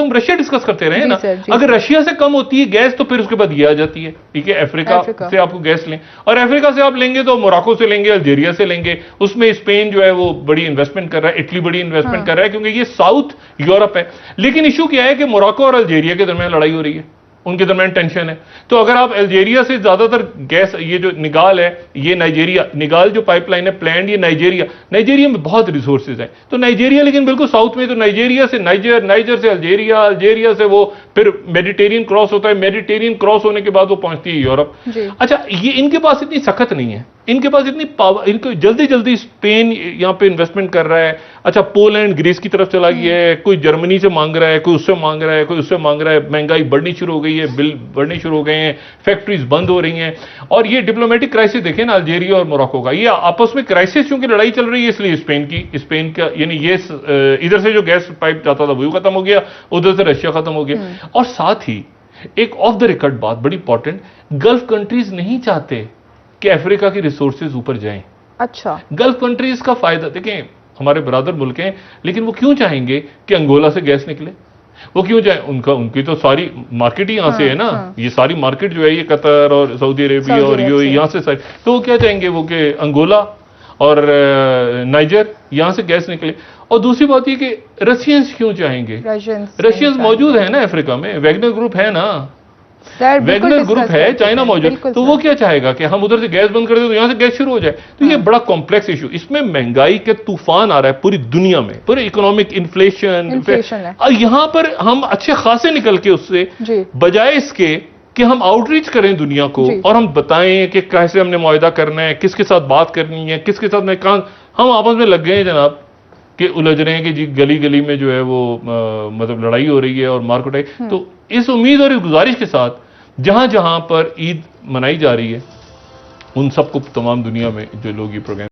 हम रशिया डिस्कस करते रहे हैं ना, अगर रशिया से कम होती है गैस तो फिर उसके बाद ये आ जाती है, ठीक है, अफ्रीका से आपको गैस लें, और अफ्रीका से आप लेंगे तो मोरक्को से लेंगे, अल्जीरिया से लेंगे, उसमें स्पेन जो है वो बड़ी इन्वेस्टमेंट कर रहा है, इटली बड़ी इन्वेस्टमेंट कर रहा है, क्योंकि ये साउथ यूरोप है। लेकिन इशू क्या है कि मोरक्को और अल्जीरिया के दरमियान लड़ाई हो रही है, उनके दरमियान टेंशन है। तो अगर आप अल्जीरिया से ज्यादातर गैस, ये जो निगाल है, ये नाइजीरिया, निगाल जो पाइपलाइन है प्लान्ड, ये नाइजीरिया में बहुत रिसोर्सेज हैं, तो नाइजीरिया लेकिन बिल्कुल साउथ में, तो नाइजीरिया से नाइजर से अल्जीरिया से वो फिर मेडिटेरियन क्रॉस होता है, मेडिटेरियन क्रॉस होने के बाद वो पहुंचती है यूरोप। अच्छा, ये इनके पास इतनी सख्त नहीं है, इनके पास इतनी पावर, इनको जल्दी स्पेन यहां पे इन्वेस्टमेंट कर रहा है। अच्छा, पोलैंड ग्रीस की तरफ चला गया है, कोई जर्मनी से मांग रहा है, कोई उससे मांग रहा है, कोई उससे मांग रहा है, महंगाई बढ़नी शुरू हो गई है, बिल बढ़ने शुरू हो गए हैं, फैक्ट्रीज बंद हो रही हैं। और ये डिप्लोमेटिक क्राइसिस देखें ना, अल्जीरिया और मोरक्को का, ये आपस में क्राइसिस क्योंकि लड़ाई चल रही है, इसलिए स्पेन का, यानी ये इधर से जो गैस पाइप जाता था वो खत्म हो गया, उधर से रशिया खत्म हो गया। और साथ ही एक ऑफ द रिकॉर्ड बात बड़ी इंपॉर्टेंट, गल्फ कंट्रीज नहीं चाहते कि अफ्रीका की रिसोर्सेज ऊपर जाएं। अच्छा, गल्फ कंट्रीज का फायदा देखें, हमारे बरादर मुल्क हैं, लेकिन वो क्यों चाहेंगे कि अंगोला से गैस निकले? वो क्यों चाहे? उनकी तो सारी मार्केट ही यहां से है ना, ये सारी मार्केट जो है ये कतर और सऊदी अरेबिया और यूएई यहां से सारी, तो वो क्या चाहेंगे वो कि अंगोला और नाइजर यहां से गैस निकले। और दूसरी बात ये कि रशियंस क्यों चाहेंगे? रशियंस मौजूद है ना अफ्रीका में, वैगनर ग्रुप है ना, वैगनर ग्रुप है, चाइना मौजूद, तो वो क्या चाहेगा कि हम उधर से गैस बंद कर दें तो यहां से गैस शुरू हो जाए? तो ये बड़ा कॉम्प्लेक्स इशू, इसमें महंगाई के तूफान आ रहा है पूरी दुनिया में, पूरे इकोनॉमिक इन्फ्लेशन है। और यहां पर हम अच्छे खासे निकल के उससे, बजाय इसके कि हम आउटरीच करें दुनिया को और हम बताएं कि कैसे हमने मुआहदा करना है, किसके साथ बात करनी है, किसके साथ मैं काम, हम आपस में लग गए हैं जनाब कि उलझ रहे हैं कि जी गली गली में जो है वो मतलब लड़ाई हो रही है और मार कुटाई। तो इस उम्मीद और इस गुजारिश के साथ जहां जहां पर ईद मनाई जा रही है, उन सबको तमाम दुनिया में जो लोग ये प्रोग्राम